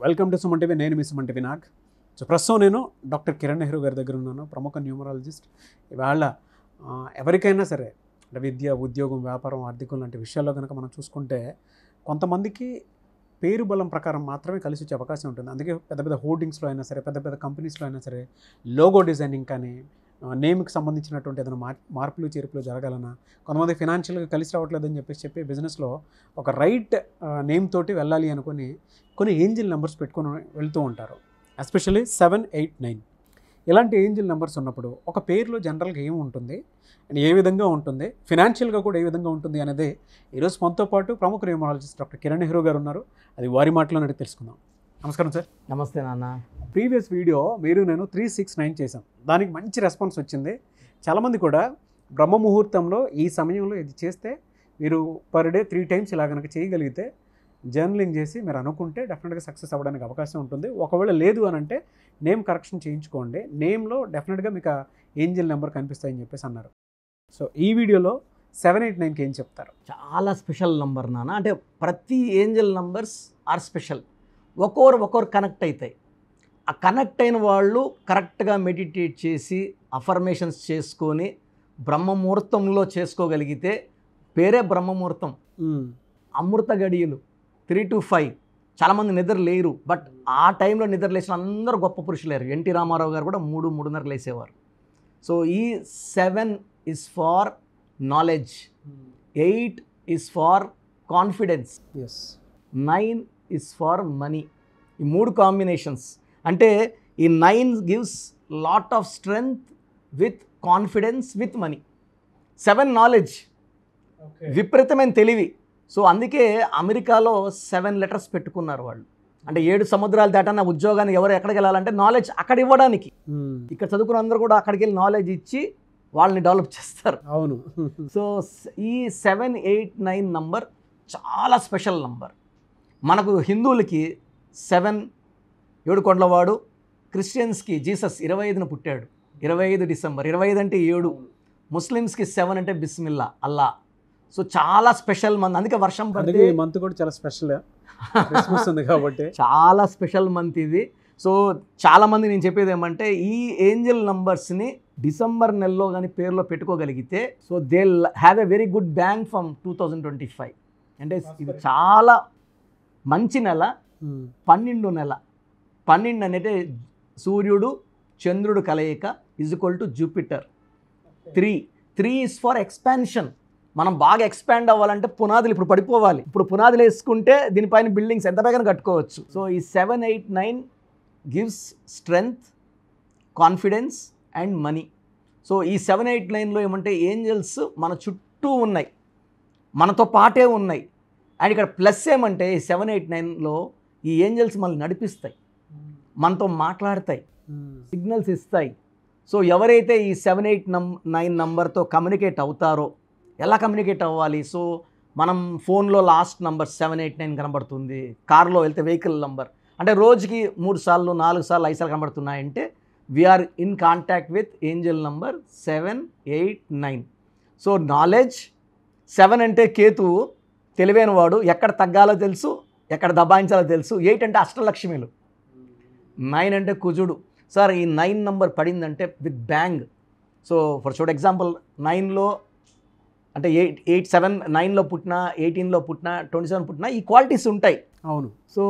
Welcome to Suman TV. నేను మీ Suman TV Nag. So ప్రస్తుతం నేను డాక్టర్ కిరణ్ నెహ్రూ గారి దగ్గర ఉన్నాను, ప్రముఖ న్యూమరాలజిస్ట్. ఇవాళ ఎవరికైనా సరే అంటే విద్య, ఉద్యోగం, వ్యాపారం, ఆర్థికం లాంటి విషయాల్లో కనుక మనం చూసుకుంటే కొంతమందికి పేరు బలం ప్రకారం మాత్రమే కలిసి వచ్చే అవకాశం ఉంటుంది. అందుకే పెద్ద పెద్ద హోర్డింగ్స్లో అయినా సరే, పెద్ద పెద్ద కంపెనీస్లో అయినా సరే లోగో డిజైనింగ్ కానీ, నేమ్కి సంబంధించినటువంటి ఏదైనా మార్పులు చేర్పులు జరగాలన్నా, కొంతమంది ఫినాన్షియల్గా కలిసి రావట్లేదని చెప్పి బిజినెస్లో ఒక రైట్ నేమ్ తోటి వెళ్ళాలి అనుకుని కొన్ని ఏంజిల్ నెంబర్స్ పెట్టుకొని వెళ్తూ ఉంటారు. ఎస్పెషల్లీ 7, 8, 9 ఇలాంటి ఏంజిల్ నెంబర్స్ ఉన్నప్పుడు ఒక పేరులో జనరల్గా ఏమి ఉంటుంది అండ్ ఏ విధంగా ఉంటుంది, ఫినాన్షియల్గా కూడా ఏ విధంగా ఉంటుంది అనేది ఈరోజు మనతో పాటు ప్రముఖ న్యూమరాలజిస్ట్ డాక్టర్ కిరణ్ నెహ్రూ గారు ఉన్నారు. అది వారి మాటలోనే తెలుసుకుందాం. నమస్కారం సార్. నమస్తే నాన్న. ప్రీవియస్ వీడియో నేను 369 చేశాం. దానికి మంచి రెస్పాన్స్ వచ్చింది. చాలామంది కూడా బ్రహ్మ ముహూర్తంలో ఈ సమయంలో ఇది చేస్తే మీరు పర్ డే 3 టైమ్స్ ఇలా కనుక చేయగలిగితే జర్నలింగ్ చేసి మీరు అనుకుంటే డెఫినెట్గా సక్సెస్ అవ్వడానికి అవకాశం ఉంటుంది. ఒకవేళ లేదు అని అంటే నేమ్ కరెక్షన్ చేయించుకోండి, నేమ్లో డెఫినెట్గా మీకు ఆ ఏంజిల్ నెంబర్ కనిపిస్తాయని చెప్పేసి అన్నారు. సో ఈ వీడియోలో 789కి ఏం చెప్తారు? చాలా స్పెషల్ నంబర్ నాన్న. అంటే ప్రతి ఏంజల్ నంబర్స్ ఆర్ స్పెషల్. ఒక్కొరు కనెక్ట్ అవుతాయి. ఆ కనెక్ట్ అయిన వాళ్ళు కరెక్ట్గా మెడిటేట్ చేసి అఫర్మేషన్స్ చేసుకొని బ్రహ్మముహూర్తంలో చేసుకోగలిగితే పేరే బ్రహ్మముహూర్తం. అమృత గడియలు 3 to 5. చాలామంది నిద్ర లేరు, బట్ ఆ టైంలో నిద్ర లేచిన అందరూ గొప్ప పురుషులేరు. ఎన్టీ రామారావు గారు కూడా 3-3:30 లేసేవారు. సో ఈ 7 is for knowledge, 8 is for confidence, 9 is for money. ఈ 3 కాంబినేషన్స్ అంటే ఈ 9 gives lot of strength with confidence with money. 7 knowledge, విపరీతమైన తెలివి. సో అందుకే అమెరికాలో 7 letters పెట్టుకున్నారు వాళ్ళు. అంటే 7 సముద్రాలు దాటన్న ఉద్యోగాన్ని ఎవరు ఎక్కడికి వెళ్ళాలంటే నాలెడ్జ్ అక్కడ ఇవ్వడానికి. ఇక్కడ చదువుకున్న అందరూ కూడా అక్కడికి వెళ్ళి నాలెడ్జ్ ఇచ్చి వాళ్ళని డెవలప్ చేస్తారు. అవును. సో ఈ 7, 8, 9 నంబర్ చాలా స్పెషల్ నంబర్. మనకు హిందువులకి 7 ఏడుకొండలవాడు, క్రిస్టియన్స్కి జీసస్ 25న పుట్టాడు, 25 డిసెంబర్. 25 అంటే 7. ముస్లిమ్స్కి 7 అంటే బిస్మిల్లా, అల్లా. సో చాలా స్పెషల్ మంత్. అందుకే వర్షం పడితే మంత్ కూడా చాలా స్పెషల్, క్రిస్మస్ ఉంది కాబట్టి చాలా స్పెషల్ మంత్ ఇది. సో చాలామంది నేను చెప్పేది ఏమంటే ఈ ఏంజల్ నంబర్స్ని డిసెంబర్ నెలలో కానీ పేరులో పెట్టుకోగలిగితే so they have a very good bank from 2025. అంటే ఇది చాలా మంచి నెల. 12 నెల. 12 అనేది సూర్యుడు చంద్రుడు కలయిక is equal to Jupiter. 3 is for expansion. మనం బాగా ఎక్స్పాండ్ అవ్వాలంటే పునాదులు ఇప్పుడు పడిపోవాలి. ఇప్పుడు పునాదులు వేసుకుంటే దీనిపైన బిల్డింగ్స్ ఎంత బాగా కట్టుకోవచ్చు. సో ఈ 7, 8, 9 gives strength, confidence and money. So ఈ 7, 8, 9లో ఏమంటే ఏంజల్స్ మన చుట్టూ ఉన్నాయి, మనతో పాటే ఉన్నాయి. అండ్ ఇక్కడ ప్లస్ ఏమంటే ఈ 7, 8, 9లో ఈ ఏంజల్స్ మనల్ని నడిపిస్తాయి, మనతో మాట్లాడతాయి, సిగ్నల్స్ ఇస్తాయి. సో ఎవరైతే ఈ 7, 8, 9 నంబర్తో కమ్యూనికేట్ అవుతారో, ఎలా కమ్యూనికేట్ అవ్వాలి? సో మనం ఫోన్లో లాస్ట్ నంబర్ 7, 8, 9 కనబడుతుంది. కార్లో వెళ్తే వెహికల్ నంబర్ అంటే రోజుకి 3 సార్లు 4 సార్లు 5 సార్లు కనబడుతున్నాయంటే we are in contact with angel number 7, 8, 9. So knowledge. 7 అంటే కేతువు, తెలివైన వాడు, ఎక్కడ తగ్గాలో తెలుసు, ఎక్కడ దబాయించాలో తెలుసు. 8 అంటే అష్టలక్ష్మిలు. 9 అంటే కుజుడు. సార్ ఈ 9 నంబర్ పడిందంటే with bang. So for short example 9లో అంటే 8, 7, 9లో పుట్టినా, 18లో పుట్టినా, 27 పుట్టినా ఈ క్వాలిటీస్ ఉంటాయి. అవును. సో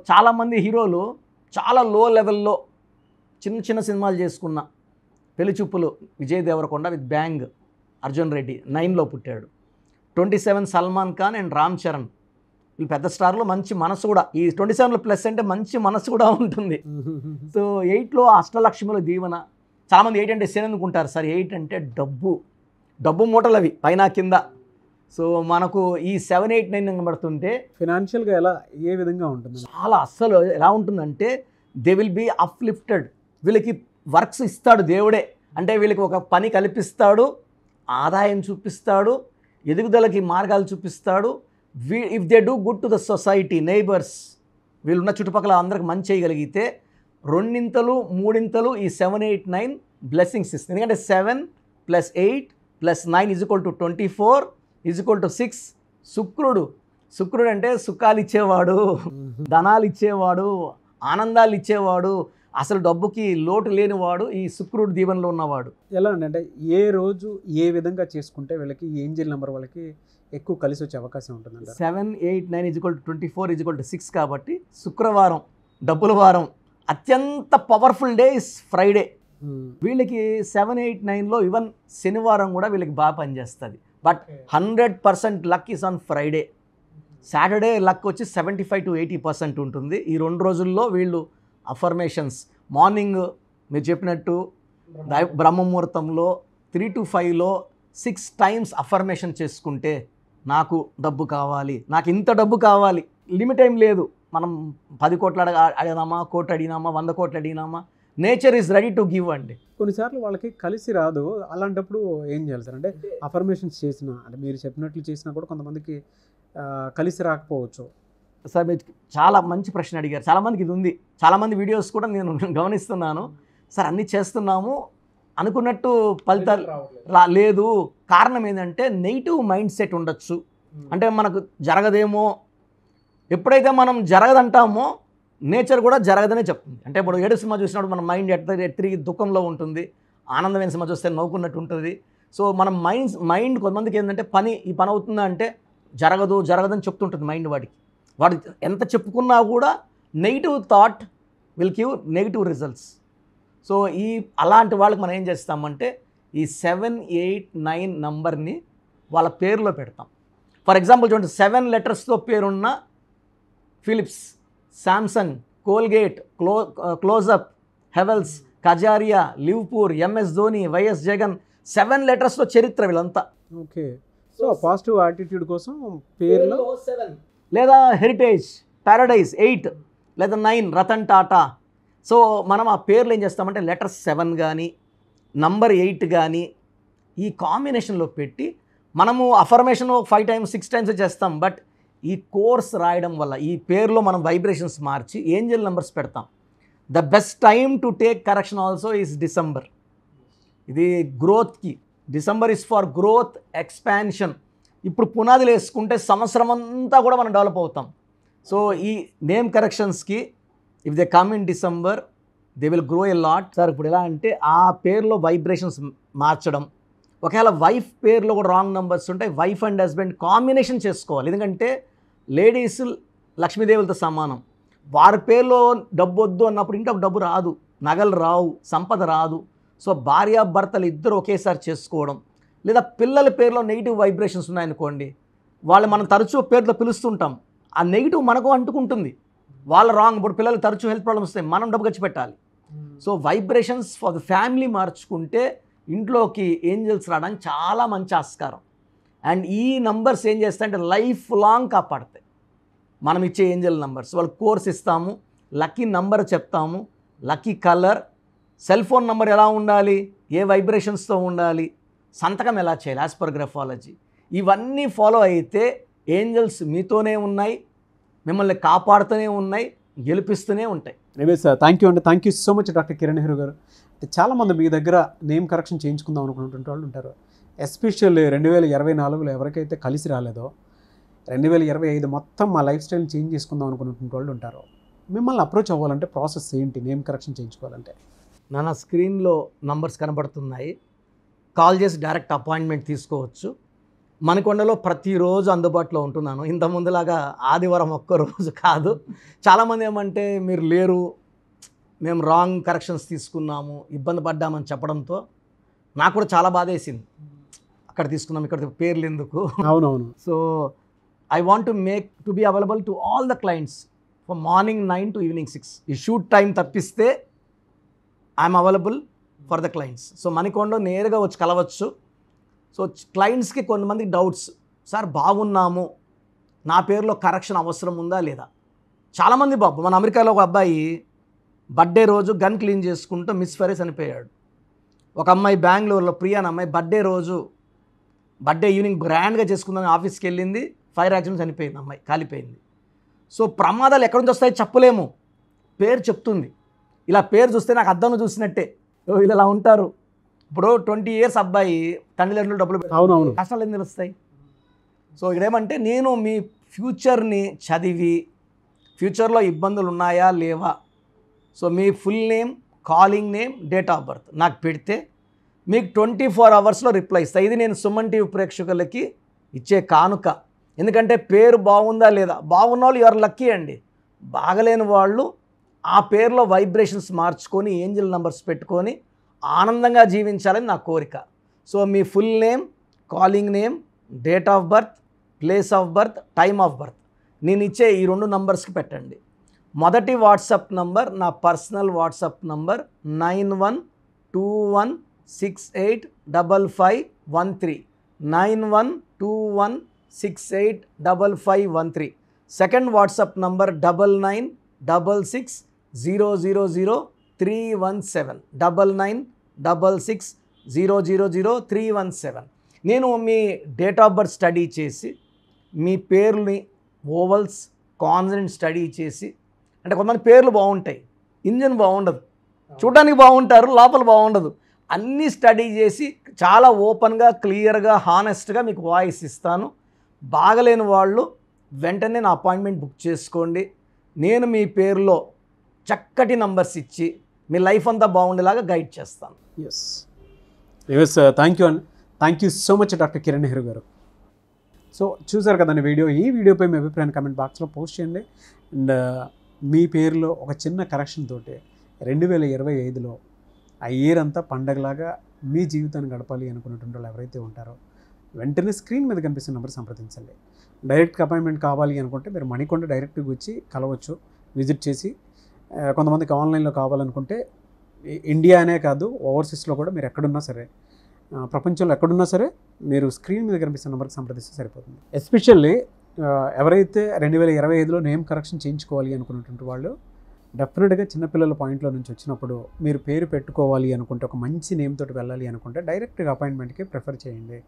చాలామంది హీరోలు చాలా లో లెవెల్లో చిన్న సినిమాలు చేసుకున్న పెళ్లి చూపులు విజయ్ దేవరకొండ విత్ బ్యాంగ్, అర్జున్ రెడ్డి 9లో పుట్టాడు. 27 సల్మాన్ ఖాన్ అండ్ రామ్ చరణ్, వీళ్ళు పెద్ద స్టార్లు. మంచి మనసు కూడా, ఈ 27లో ప్లస్ అంటే మంచి మనసు కూడా ఉంటుంది. సో 8లో అష్టలక్ష్ముల దీవెన. చాలామంది 8 అంటే శని అనుకుంటారు. సార్ 8 అంటే డబ్బు మూటలు అవి పైన కింద. సో మనకు ఈ 7, 8, 9 కనబడుతుంటే ఫినాన్షియల్గా ఏ విధంగా ఉంటుంది? చాలా అస్సలు ఎలా ఉంటుందంటే దే విల్ బీ అప్లిఫ్టెడ్. వీళ్ళకి వర్క్స్ ఇస్తాడు దేవుడే. అంటే వీళ్ళకి ఒక పని కల్పిస్తాడు, ఆదాయం చూపిస్తాడు, ఎదుగుదలకి మార్గాలు చూపిస్తాడు. If they do good to the society, neighbours, వీళ్ళున్న చుట్టుపక్కల అందరికి మంచి చేయగలిగితే 2 3 ఈ 7, 8, 9 బ్లెస్సింగ్స్ ఇస్తుంది. ఎందుకంటే 7 + 8 + 9 = 24 = 6. శుక్రుడు శుక్రుడు అంటే సుఖాలు ఇచ్చేవాడు, ధనాలు ఇచ్చేవాడు, ఆనందాలు ఇచ్చేవాడు, అసలు డబ్బుకి లోటు లేనివాడు ఈ శుక్రుడు దీవెనలో ఉన్నవాడు. ఎలా అంటే ఏ రోజు ఏ విధంగా చేసుకుంటే వీళ్ళకి ఏంజిల్ నెంబర్ వాళ్ళకి ఎక్కువ కలిసి వచ్చే అవకాశం ఉంటుందంట? 7, 8, 9 = 24 = 6 కాబట్టి శుక్రవారం డబ్బుల వారం. అత్యంత పవర్ఫుల్ డే ఇస్ ఫ్రైడే. వీళ్ళకి 7, 8, 9లో ఈవెన్ శనివారం కూడా వీళ్ళకి బాగా పనిచేస్తుంది. But 100% luck is on Friday. Saturday luck వచ్చి 75 to 80% ఉంటుంది. ఈ 2 రోజుల్లో వీళ్ళు అఫర్మేషన్స్ మార్నింగ్ మీరు చెప్పినట్టు బ్రహ్మముహూర్తంలో 3 to 5లో 6 times అఫర్మేషన్ చేసుకుంటే నాకు డబ్బు కావాలి, నాకు ఇంత డబ్బు కావాలి, లిమిట్ ఏం లేదు. మనం 10 కోట్లు అడిగినామా, కోటి అడిగినామా, 100 కోట్లు అడిగినామా, nature is ready to give అండి. కొన్నిసార్లు వాళ్ళకి కలిసి రాదు. అలాంటప్పుడు ఏం చేయాలి సార్? అంటే అఫర్మేషన్స్ చేసినా, అంటే మీరు చెప్పినట్లు చేసినా కూడా కొంతమందికి కలిసి రాకపోవచ్చు. సార్ మీరు చాలా మంచి ప్రశ్న అడిగారు. చాలామందికి ఇది ఉంది. చాలామంది వీడియోస్ కూడా నేను గమనిస్తున్నాను. సార్ అన్నీ చేస్తున్నాము అనుకున్నట్టు ఫలితాలు లేదు. కారణం ఏంటంటే నెగిటివ్ మైండ్ సెట్ ఉండొచ్చు. అంటే మనకు జరగదేమో, ఎప్పుడైతే మనం జరగదంటామో నేచర్ కూడా జరగదనే చెప్తుంది. అంటే ఇప్పుడు ఏడు సినిమా చూసినప్పుడు మన మైండ్ తిరిగి దుఃఖంలో ఉంటుంది, ఆనందమైన సినిమా చూస్తే నవ్వుకున్నట్టు ఉంటుంది. సో మన మైండ్ కొంతమందికి ఏంటంటే ఈ పని అవుతుందా అంటే జరగదని చెప్తుంటుంది మైండ్. వాడు ఎంత చెప్పుకున్నా కూడా negative thought will give negative results. So అలాంటి వాళ్ళకి మనం ఏం చేస్తామంటే ఈ 7, 8, 9 నంబర్ని వాళ్ళ పేరులో పెడతాం. ఫర్ ఎగ్జాంపుల్ చూడండి, 7 లెటర్స్తో పేరున్న Philips, Samsung, Colgate, Closeup, Havells, Kajaria, Livpure, MS Dhoni, YS Jagan, 7 లెటర్స్తో చరిత్ర వీళ్ళంతా. ఓకే. సో పాజిటివ్ యాటిట్యూడ్ కోసం పేర్లో 7 లేదా హెరిటేజ్, ప్యారడైజ్ 8 లేదా 9 రతన్ టాటా. సో మనం ఆ పేర్లు ఏం చేస్తామంటే లెటర్ 7 కానీ నంబర్ 8 కానీ ఈ కాంబినేషన్లో పెట్టి మనము అఫర్మేషన్ 5 times 6 times చేస్తాం. బట్ ఈ కోర్స్ రాయడం వల్ల ఈ పేరులో మనం వైబ్రేషన్స్ మార్చి ఏంజల్ నెంబర్స్ పెడతాం. The best time to take correction also is December. ఇది గ్రోత్కి. December is for growth, expansion. ఇప్పుడు పునాదులు వేసుకుంటే సంవత్సరం అంతా కూడా మనం డెవలప్ అవుతాం. సో ఈ నేమ్ కరెక్షన్స్కి if they come in December they will grow a lot. Sir ఇప్పుడు ఎలా అంటే ఆ పేరులో వైబ్రేషన్స్ మార్చడం. ఒకవేళ వైఫ్ పేరులో కూడా రాంగ్ నెంబర్స్ ఉంటాయి, వైఫ్ అండ్ హస్బెండ్ కాంబినేషన్ చేసుకోవాలి. ఎందుకంటే లేడీస్ లక్ష్మీదేవులతో సమానం. వారి పేరులో డబ్బు వద్దు అన్నప్పుడు ఇంట్లో డబ్బు రాదు, నగలు రావు, సంపద రాదు. సో భార్యాభర్తలు ఇద్దరు ఒకేసారి చేసుకోవడం, లేదా పిల్లల పేరులో నెగిటివ్ వైబ్రేషన్స్ ఉన్నాయనుకోండి, వాళ్ళు మనం తరచూ పేరుతో పిలుస్తుంటాం, ఆ నెగిటివ్ మనకు అంటుకుంటుంది. వాళ్ళ రాంగ్. ఇప్పుడు పిల్లలు తరచూ హెల్త్ ప్రాబ్లమ్స్ వస్తాయి, మనం డబ్బు ఖర్చు పెట్టాలి. So vibrations for the family మార్చుకుంటే ఇంట్లోకి ఏంజల్స్ రావడానికి చాలా మంచి ఆస్కారం. అండ్ ఈ నంబర్స్ ఏం చేస్తాయంటే లైఫ్ లాంగ్ కాపాడతాయి. మనం ఇచ్చే ఏంజల్ నంబర్స్ వాళ్ళకి కోర్స్ ఇస్తాము, లక్కీ నంబర్ చెప్తాము, lucky colour, cell phone number ఎలా ఉండాలి, ఏ వైబ్రేషన్స్తో ఉండాలి, సంతకం ఎలా చేయాలి యాజ్ పర్ గ్రఫాలజీ. ఇవన్నీ ఫాలో అయితే ఏంజల్స్ మీతోనే ఉన్నాయి, మిమ్మల్ని కాపాడుతూనే ఉన్నాయి, గెలిపిస్తూనే ఉంటాయి. ఎనివే సార్, థ్యాంక్ యూ అండి. Thank you so much doctor Kiran Nehru గారు. చాలామంది మీ దగ్గర నేమ్ కరెక్షన్ చేయించుకుందాం అనుకున్నటువంటి వాళ్ళు ఉంటారు. ఎస్పెషల్లీ 2024లో ఎవరికైతే కలిసి రాలేదో 2025 మొత్తం మా లైఫ్ స్టైల్ చేంజ్ చేసుకుందాం అనుకున్నటువంటి వాళ్ళు ఉంటారు. మిమ్మల్ని అప్రోచ్ అవ్వాలంటే ప్రాసెస్ ఏంటి? నేమ్ కరెక్షన్ చేయించుకోవాలంటే నా స్క్రీన్లో నంబర్స్ కనబడుతున్నాయి, కాల్ చేసి డైరెక్ట్ అపాయింట్మెంట్ తీసుకోవచ్చు. మనకొండలో ప్రతిరోజు అందుబాటులో ఉంటున్నాను. ఇంత ముందులాగా ఆదివారం ఒక్కరోజు కాదు. చాలామంది ఏమంటే మీరు లేరు, మేము రాంగ్ కరెక్షన్స్ తీసుకున్నాము, ఇబ్బంది పడ్డామని చెప్పడంతో నాకు కూడా చాలా బాధ వేసింది. అక్కడ తీసుకున్నాం, ఇక్కడ పేర్లు ఎందుకు. అవునవును. So I want to be available to all the clients from morning 9 to evening 6. ఈ షూట్ టైం తప్పిస్తే I'm available for the clients. So మనకొండలో నేరుగా వచ్చి కలవచ్చు. సో క్లయింట్స్కి కొంతమందికి డౌట్స్, సార్ బాగున్నాము, నా పేరులో కరెక్షన్ అవసరం ఉందా లేదా. చాలామంది బాబు, మన అమెరికాలో ఒక అబ్బాయి బర్త్డే రోజు గన్ క్లీన్ చేసుకుంటూ మిస్ఫైర్ చనిపోయాడు. ఒక అమ్మాయి బెంగళూరులో ప్రియా అనే అమ్మాయి బర్త్డే ఈవినింగ్ గ్రాండ్గా చేసుకుందని ఆఫీస్కి వెళ్ళింది, ఫైర్ యాక్సిడెంట్ చనిపోయింది, అమ్మాయి కాలిపోయింది. సో ప్రమాదాలు ఎక్కడి నుంచి వస్తాయో చెప్పలేము, పేరు చెప్తుంది. ఇలా పేరు చూస్తే నాకు అద్దంలో చూసినట్టే, వీళ్ళు ఇలా ఉంటారు. ఇప్పుడు 20 years అబ్బాయి తల్లిదండ్రులు డబ్బులు అవునవును కష్టాలు ఏం తెలుస్తాయి. సో ఇక్కడేమంటే నేను మీ ఫ్యూచర్ని చదివి ఫ్యూచర్లో ఇబ్బందులు ఉన్నాయా లేవా, so me full name, calling name, date of birth నాకు పెడితే మీకు 24 అవర్స్లో రిప్లై ఇస్తాను. ఇది నేను సుమన్ టీవీ ప్రేక్షకులకి ఇచ్చే కానుక. ఎందుకంటే పేరు బాగుందా లేదా, బాగున్న వాళ్ళు యూఆర్ లక్కీ అండి. బాగలేని వాళ్ళు ఆ పేరులో వైబ్రేషన్స్ మార్చుకొని ఏంజల్ నంబర్స్ పెట్టుకొని ఆనందంగా జీవించాలని నా కోరిక. So me full name, calling name, date of birth, place of birth, time of birth నేను ఇచ్చే ఈ 2 నంబర్స్కి పెట్టండి. మొదటి వాట్సాప్ నంబర్ నా personal WhatsApp number 9121685513, 9121685513. Second WhatsApp number 9966000317, 9966000317. నేను మీ డేట్ ఆఫ్ బర్త్ స్టడీ చేసి మీ పేర్లని ఓవల్స్, కాన్సనెంట్ స్టడీ చేసి, అంటే కొంతమంది పేర్లు బాగుంటాయి, ఇంజన్ బాగుండదు, చూడడానికి బాగుంటారు, లోపల బాగుండదు, అన్నీ స్టడీ చేసి చాలా ఓపెన్గా, క్లియర్గా, హానెస్ట్గా మీకు వాయిస్ ఇస్తాను. బాగలేని వాళ్ళు వెంటనే నా అపాయింట్మెంట్ బుక్ చేసుకోండి. నేను మీ పేరులో చక్కటి నంబర్స్ ఇచ్చి మీ లైఫ్ అంతా బాగుండేలాగా గైడ్ చేస్తాను. ఎస్ థ్యాంక్ యూ అండి. Thank you so much doctor Kiran Nehru గారు. సో చూసారు కదండి వీడియో. ఈ వీడియోపై మీ అభిప్రాయాన్ని కమెంట్ బాక్స్లో పోస్ట్ చేయండి. అండ్ మీ పేరులో ఒక చిన్న కరెక్షన్ తోటి 2025లో ఆ ఇయర్ అంతా పండగలాగా మీ జీవితాన్ని గడపాలి అనుకున్నటువంటి వాళ్ళు ఎవరైతే ఉంటారో వెంటనే స్క్రీన్ మీద కనిపిస్తున్న నెంబర్ సంప్రదించండి. డైరెక్ట్ అపాయింట్మెంట్ కావాలి అనుకుంటే మీరు మణికొండ డైరెక్ట్గా వచ్చి కలవచ్చు, విజిట్ చేసి. కొంతమందికి ఆన్లైన్లో కావాలనుకుంటే ఇండియా అనే కాదు, ఓవర్సీస్లో కూడా మీరు ఎక్కడున్నా సరే, ప్రపంచంలో ఎక్కడున్నా సరే మీరు స్క్రీన్ మీద కనిపిస్తున్న నెంబర్కి సంప్రదిస్తే సరిపోతుంది. ఎస్పెషల్లీ ఎవరైతే 2025లో నేమ్ కరెక్షన్ చేయించుకోవాలి అనుకున్నటువంటి వాళ్ళు డెఫినెట్గా చిన్నపిల్లల పాయింట్లో నుంచి వచ్చినప్పుడు మీరు పేరు పెట్టుకోవాలి అనుకుంటే, ఒక మంచి నేమ్ తోటి వెళ్ళాలి అనుకుంటే డైరెక్ట్గా అపాయింట్మెంట్కి ప్రిఫర్ చేయండి.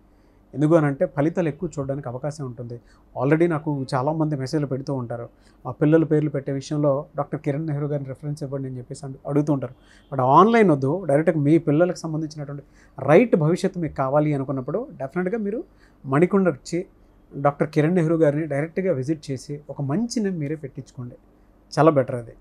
ఎందుకు అనంటే ఫలితాలు ఎక్కువ చూడడానికి అవకాశం ఉంటుంది. ఆల్రెడీ నాకు చాలామంది మెసేజ్లు పెడుతూ ఉంటారు, ఆ పిల్లల పేర్లు పెట్టే విషయంలో డాక్టర్ కిరణ్ నెహ్రూ గారిని రెఫరెన్స్ ఇవ్వండి అని చెప్పేసి అడుగుతూ ఉంటారు. బట్ ఆన్లైన్ వద్దు, డైరెక్ట్గా మీ పిల్లలకు సంబంధించినటువంటి రైట్ భవిష్యత్తు మీకు కావాలి అనుకున్నప్పుడు డెఫినెట్గా మీరు మణికొండ వచ్చి డాక్టర్ కిరణ్ నెహ్రూ గారిని డైరెక్ట్గా విజిట్ చేసి ఒక మంచి నేమ్ మీరే పెట్టించుకోండి. చాలా బెటర్ అది.